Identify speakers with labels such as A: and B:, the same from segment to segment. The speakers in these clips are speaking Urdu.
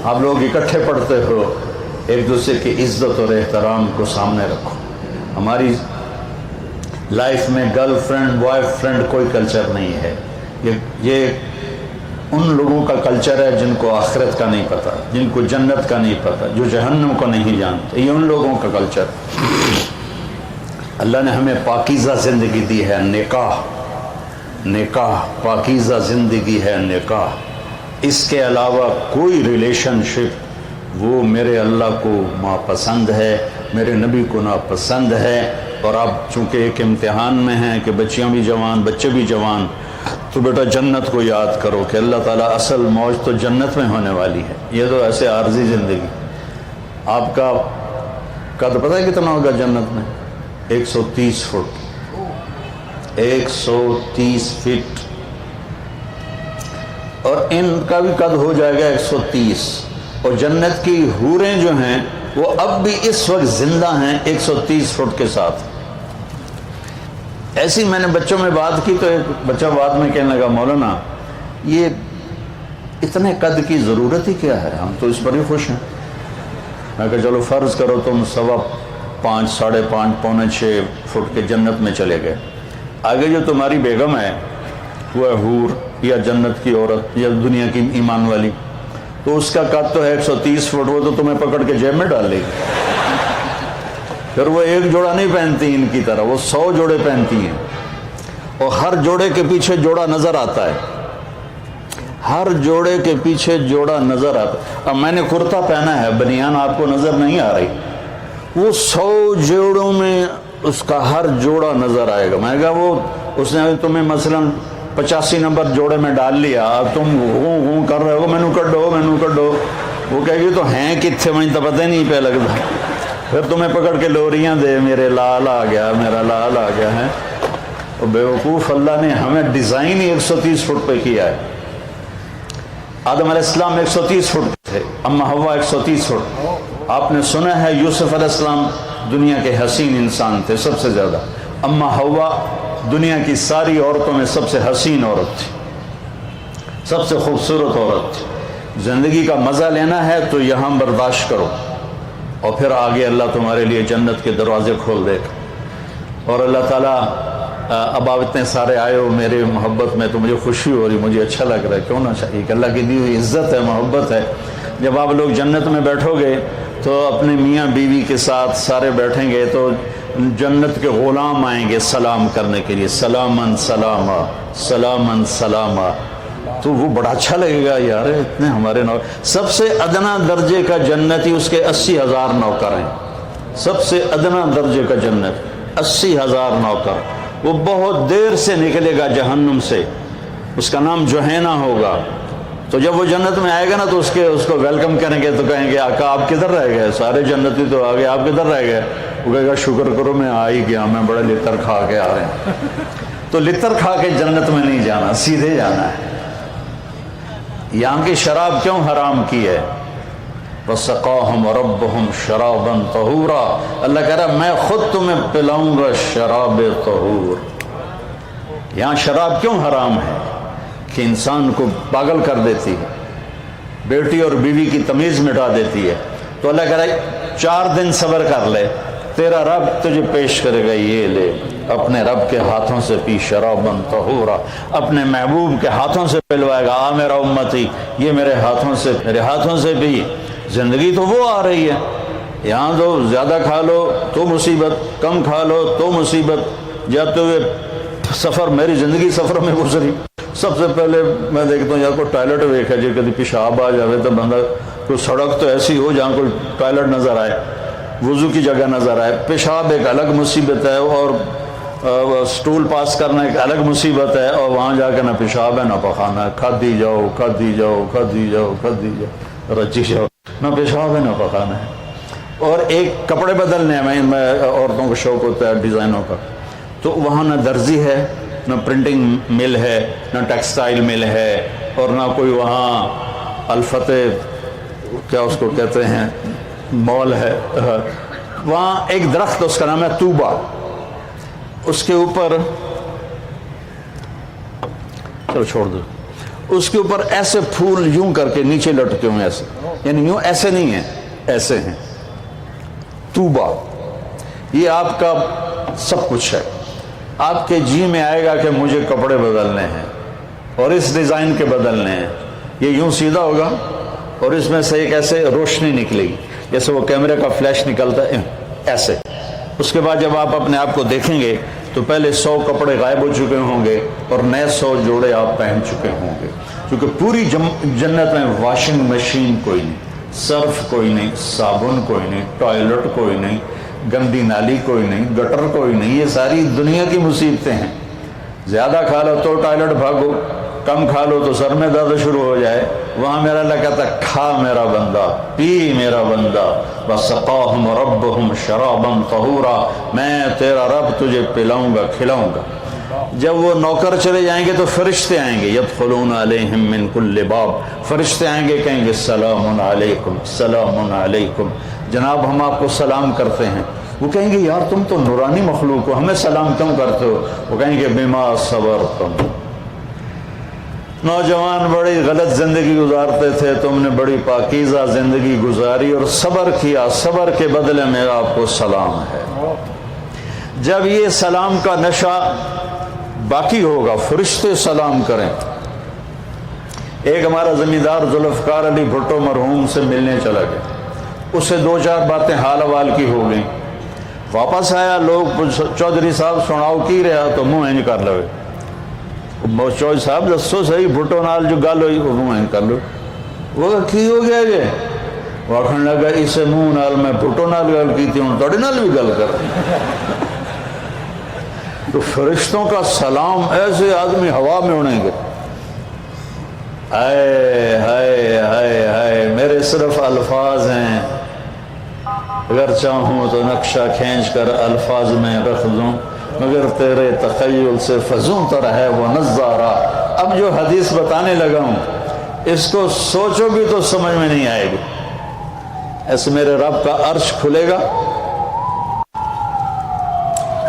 A: آپ لوگ اکٹھے پڑھتے ہو، ایک دوسرے کی عزت اور احترام کو سامنے رکھو۔ ہماری لائف میں گرل فرینڈ بوائے فرینڈ کوئی کلچر نہیں ہے، یہ ان لوگوں کا کلچر ہے جن کو آخرت کا نہیں پتہ، جن کو جنت کا نہیں پتہ، جو جہنم کو نہیں جانتے، یہ ان لوگوں کا کلچر۔ اللہ نے ہمیں پاکیزہ زندگی دی ہے، نکاح پاکیزہ زندگی ہے نکاح، اس کے علاوہ کوئی ریلیشن شپ وہ میرے اللہ کو ناپسند ہے، میرے نبی کو ناپسند ہے۔ اور آپ چونکہ ایک امتحان میں ہیں کہ بچیاں بھی جوان بچے بھی جوان، تو بیٹا جنت کو یاد کرو کہ اللہ تعالیٰ اصل موج تو جنت میں ہونے والی ہے، یہ تو ایسے عارضی زندگی۔ آپ کا قد پتہ ہے کتنا ہوگا جنت میں؟ 130 فٹ، 130 فٹ، اور ان کا بھی قد ہو جائے گا 130۔ اور جنت کی حوریں جو ہیں وہ اب بھی اس وقت زندہ ہیں 130 فٹ کے ساتھ۔ ایسی میں نے بچوں میں بات کی تو ایک بچہ بعد میں کہنے لگا، مولانا یہ اتنے قد کی ضرورت ہی کیا ہے، ہم تو اس پر ہی خوش ہیں۔ میں کہا چلو فرض کرو تم 5.25 ساڑھے 5 پونے 6 فٹ کے جنت میں چلے گئے، آگے جو تمہاری بیگم ہے وہ ہے حور یا جنت کی عورت یا دنیا کی ایمان والی، تو اس کا قد تو ہے 130 فٹ، وہ تو تمہیں پکڑ کے جیب میں ڈال لے گی۔ پھر وہ ایک جوڑا نہیں پہنتی ان کی طرح، وہ 100 جوڑے پہنتی ہیں، اور ہر جوڑے کے پیچھے جوڑا نظر آتا ہے، ہر جوڑے کے پیچھے جوڑا نظر آتا ہے۔ اب میں نے کرتا پہنا ہے، بنیان آپ کو نظر نہیں آ رہی، وہ 100 جوڑوں میں اس کا ہر جوڑا نظر آئے گا۔ میں نے کہا وہ اس نے تمہیں مثلاً 85 نمبر جوڑے میں ڈال لیا، اب تم غوں کر رہے ہو مینو کڈو، وہ کہے گی تو ہیں کتنے، مجھے تو پتہ ہی نہیں پہ لگتا، پھر تمہیں پکڑ کے لوریاں دے، میرے لال آ گیا، میرا لال آ گیا ہے۔ بیوقوف، اللہ نے ہمیں ڈیزائن ہی 130 فٹ پہ کیا ہے۔ آدم علیہ السلام 130 فٹ تھے، اما حوا 130 فٹ۔ آپ نے سنا ہے یوسف علیہ السلام دنیا کے حسین انسان تھے سب سے زیادہ، اما حوا دنیا کی ساری عورتوں میں سب سے حسین عورت تھی، سب سے خوبصورت عورت تھی۔ زندگی کا مزہ لینا ہے تو یہاں برداشت کرو، اور پھر آگے اللہ تمہارے لیے جنت کے دروازے کھول دے گا۔ اور اللہ تعالیٰ، اب آپ اتنے سارے آئے ہو میرے محبت میں تو مجھے خوشی ہو رہی، مجھے اچھا لگ رہا ہے، کیوں نہ چاہیے کہ اللہ کی دی ہوئی عزت ہے، محبت ہے۔ جب آپ لوگ جنت میں بیٹھو گے تو اپنے میاں بیوی کے ساتھ سارے بیٹھیں گے تو جنت کے غلام آئیں گے سلام کرنے کے لیے، سلامن سلاما سلامن سلاما، تو وہ بڑا اچھا لگے گا، یار اتنے ہمارے نوکر۔ سب سے ادنا درجے کا جنتی اس کے 80,000 نوکر ہیں، سب سے ادنا درجے کا جنت 80,000 نوکر۔ وہ بہت دیر سے نکلے گا جہنم سے، اس کا نام جوہینا ہوگا۔ تو جب وہ جنت میں آئے گا نا تو اس کو ویلکم کریں گے تو کہیں گے آقا آپ کدھر رہ گئے، سارے جنتی تو آ گئے، آپ کدھر رہ گئے؟ وہ کہے گا شکر کرو میں آ ہی گیا، میں بڑا لتر کھا کے آ رہے ہیں۔ تو لتر کھا کے جنت میں نہیں جانا، سیدھے جانا ہے۔ یہاں کی شراب کیوں حرام کی ہے؟ وَسَقَاهُمْ رَبُّهُمْ شَرَابًا طَهُورًا، اللہ کہہ رہا میں خود تمہیں پلاؤں گا شراب طہور۔ یہاں شراب کیوں حرام ہے؟ کہ انسان کو پاگل کر دیتی ہے، بیٹی اور بیوی کی تمیز مٹا دیتی ہے۔ تو اللہ کہہ رہا ہے 4 دن صبر کر لے، تیرا رب تجھے پیش کرے گا، یہ لے اپنے رب کے ہاتھوں سے پی شرابن طہورا، اپنے محبوب کے ہاتھوں سے پلوائے گا، آ میرا امتی یہ میرے ہاتھوں سے پی۔ زندگی تو وہ آ رہی ہے، یہاں تو زیادہ کھا لو تو مصیبت، کم کھا لو تو مصیبت۔ جاتے ہوئے سفر، میری زندگی سفر میں گزری، سب سے پہلے میں دیکھتا ہوں یا کوئی ٹوائلٹ ویکھا جی کبھی پیشاب آ جاوے تو بندہ، کوئی سڑک تو ایسی ہو جہاں کوئی ٹوائلٹ نظر آئے، وضو کی جگہ نظر آئے۔ پیشاب ایک الگ مصیبت ہے، اور سٹول پاس کرنا ایک الگ مصیبت ہے، اور وہاں جا کے نہ پیشاب ہے نہ پخانا ہے، کھدی جاؤ رچی جاؤ، نہ پیشاب ہے نہ پخانا ہے۔ اور ایک کپڑے بدلنے میں عورتوں کو شوق ہوتا ہے ڈیزائنوں کا، تو وہاں نہ درزی ہے، نہ پرنٹنگ مل ہے، نہ ٹیکسٹائل مل ہے، اور نہ کوئی وہاں الفتح کیا اس کو کہتے ہیں مال ہے۔ وہاں ایک درخت اس کا نام ہے طوبہ، اس کے اوپر چلو چھوڑ دو، اس کے اوپر ایسے پھول یوں کر کے نیچے لٹکے ہوئے ایسے، یعنی یوں ایسے نہیں ہیں، ایسے ہیں. طوبہ، یہ آپ کا سب کچھ ہے. آپ کے جی میں آئے گا کہ مجھے کپڑے بدلنے ہیں اور اس ڈیزائن کے بدلنے ہیں. یہ یوں سیدھا ہوگا اور اس میں سے ایک ایسے روشنی نکلے گی جیسے وہ کیمرے کا فلیش نکلتا ہے ایسے. اس کے بعد جب آپ اپنے آپ کو دیکھیں گے تو پہلے 100 کپڑے غائب ہو چکے ہوں گے اور نئے 100 جوڑے آپ پہن چکے ہوں گے. کیونکہ پوری جنت میں واشنگ مشین کوئی نہیں، صرف کوئی نہیں، صابن کوئی نہیں، ٹوائلٹ کوئی نہیں، گندی نالی کوئی نہیں، گٹر کوئی نہیں. یہ ساری دنیا کی مصیبتیں ہیں. زیادہ کھا لو تو ٹوائلٹ بھاگو، کم کھا لو تو سر میں درد شروع ہو جائے. وہاں میرا اللہ کہتا ہے کھا میرا بندہ، پی میرا بندہ، وَسَقَاهُمْ رَبُّهُمْ شَرَابًا طَهُورًا، میں تیرا رب تجھے پلاؤں گا کھلاؤں گا. جب وہ نوکر چلے جائیں گے تو فرشتے آئیں گے، يَدْخُلُونَ عَلَيْهِمْ مِنْ كُلِّ بَابٍ. فرشتے آئیں گے، کہیں گے سلام علیکم سلام علیکم، جناب ہم آپ کو سلام کرتے ہیں. وہ کہیں گے یار تم تو نورانی مخلوق ہو، ہمیں سلام کیوں کرتے ہو؟ وہ کہیں گے بما صبرتم، نوجوان بڑی غلط زندگی گزارتے تھے، تم نے بڑی پاکیزہ زندگی گزاری اور صبر کیا، صبر کے بدلے میں آپ کو سلام ہے. جب یہ سلام کا نشہ باقی ہوگا فرشتے سلام کریں. ایک ہمارا زمیندار ذوالفقار علی بھٹو مرحوم سے ملنے چلا گیا، اس سے 2-4 باتیں حال احوال کی ہو گئیں. واپس آیا، لوگ چودھری صاحب سناؤ کی رہا تو منہ انج کر لو. چودھری صاحب دسو صحیح بھٹو نال جو گل ہوئی وہ منہ انج کر لو. وہ کی ہو گیا جی؟ وہ آخر لگا اسے منہ نال میں بھٹو نال گل کی تھی، ہوں تھوڑے نال بھی گل کر. تو فرشتوں کا سلام ایسے آدمی ہوا میں اڑیں گے. ہائے ہائے ہائے ہائے، میرے صرف الفاظ ہیں، اگر چاہوں تو نقشہ کھینچ کر الفاظ میں رکھ دوں، مگر تیرے تخیل سے فزوں تر ہے وہ نظارہ. اب جو حدیث بتانے لگا ہوں اس کو سوچو بھی تو سمجھ میں نہیں آئے گی. ایسے میرے رب کا عرش کھلے گا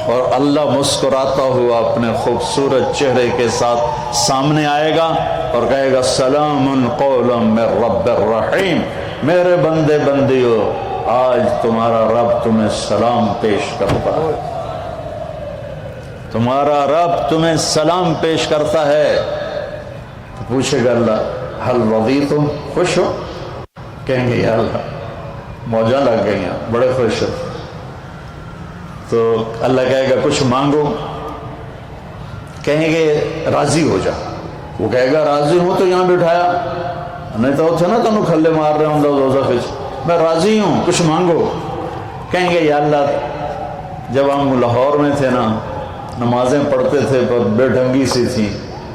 A: اور اللہ مسکراتا ہوا اپنے خوبصورت چہرے کے ساتھ سامنے آئے گا اور کہے گا سلام قولا من رب الرحیم. میرے بندے بندیو، آج تمہارا رب تمہیں سلام پیش کرتا ہے، تمہارا رب تمہیں سلام پیش کرتا ہے. تو پوچھے گا اللہ حل رضیتم، خوش ہو؟ کہیں گے یا اللہ موجاں لگ گئی ہیں، بڑے خوش ہو. تو اللہ کہے گا کچھ مانگو، کہیں گے راضی ہو جا. وہ کہے گا راضی ہوں تو یہاں بٹھایا، نہیں تو تھے نا تمہیں کھلے مار رہے ہوں دوزخ وچ. میں راضی ہوں، کچھ مانگو. کہیں گے یا اللہ جب ہم لاہور میں تھے نا نمازیں پڑھتے تھے پر بے ڈھنگی سی تھی،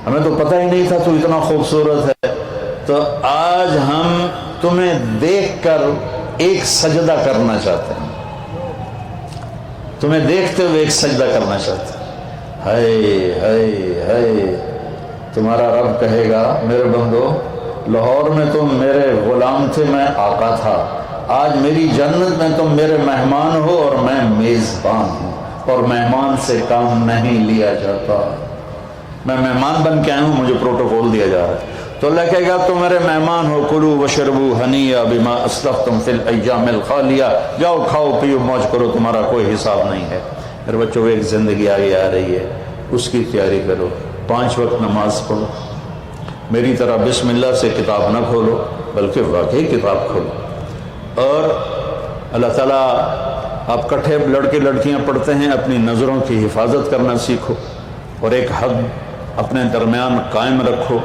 A: ہمیں تو پتہ ہی نہیں تھا تو اتنا خوبصورت ہے، تو آج ہم تمہیں دیکھ کر ایک سجدہ کرنا چاہتے ہیں، تمہیں دیکھتے ہوئے ایک سجدہ کرنا چاہتے ہیں. ہائے ہائے ہائے. تمہارا رب کہے گا میرے بندو لاہور میں تم میرے غلام تھے، میں آقا تھا، آج میری جنت میں تم میرے مہمان ہو اور میں میزبان ہوں، اور مہمان سے کام نہیں لیا جاتا. میں مہمان بن کے آیا ہوں، مجھے پروٹوکول دیا جا رہا ہے. تو اللہ کہے گا تم میرے مہمان ہو، کلوا واشربوا ہنیئا بما اسلفتم فی الایام الخالیہ، جاؤ کھاؤ پیو موج کرو، تمہارا کوئی حساب نہیں ہے. میرے بچوں ایک زندگی آگے آ رہی ہے، اس کی تیاری کرو. 5 وقت نماز پڑھو، میری طرح بسم اللہ سے کتاب نہ کھولو بلکہ واقعی کتاب کھولو. اور اللہ تعالیٰ آپ کٹھے لڑکے لڑکیاں پڑھتے ہیں، اپنی نظروں کی حفاظت کرنا سیکھو اور ایک حد اپنے درمیان قائم رکھو.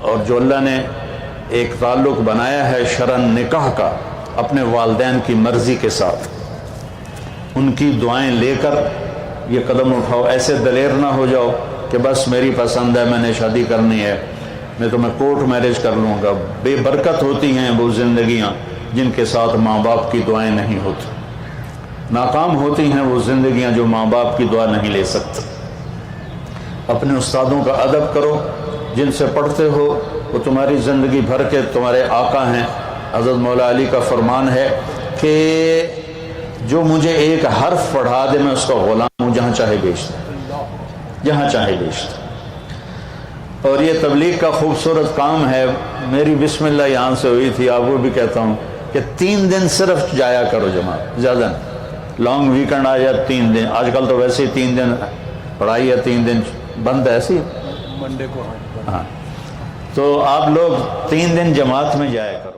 A: اور جو اللہ نے ایک تعلق بنایا ہے شرعاً نکاح کا اپنے والدین کی مرضی کے ساتھ، ان کی دعائیں لے کر یہ قدم اٹھاؤ. ایسے دلیر نہ ہو جاؤ کہ بس میری پسند ہے، میں نے شادی کرنی ہے، میں تمہیں کورٹ میرج کر لوں گا. بے برکت ہوتی ہیں وہ زندگیاں جن کے ساتھ ماں باپ کی دعائیں نہیں ہوتی. ناکام ہوتی ہیں وہ زندگیاں جو ماں باپ کی دعا نہیں لے سکتی. اپنے استادوں کا ادب کرو، جن سے پڑھتے ہو وہ تمہاری زندگی بھر کے تمہارے آقا ہیں. حضرت مولا علی کا فرمان ہے کہ جو مجھے ایک حرف پڑھا دے میں اس کا غلام ہوں، جہاں چاہے بیچ دوں، جہاں چاہے بیچ دوں. اور یہ تبلیغ کا خوبصورت کام ہے. میری بسم اللہ یہاں سے ہوئی تھی. آپ کو بھی کہتا ہوں کہ 3 دن صرف جایا کرو جماعت, زیادہ نہیں. لانگ ویکنڈ آ جائے 3 دن, آج کل تو ویسے ہی 3 دن پڑھائی ہے, 3 دن بند ہے ایسی
B: منڈے کو.
A: ہاں, تو آپ لوگ 3 دن جماعت میں جایا کرو.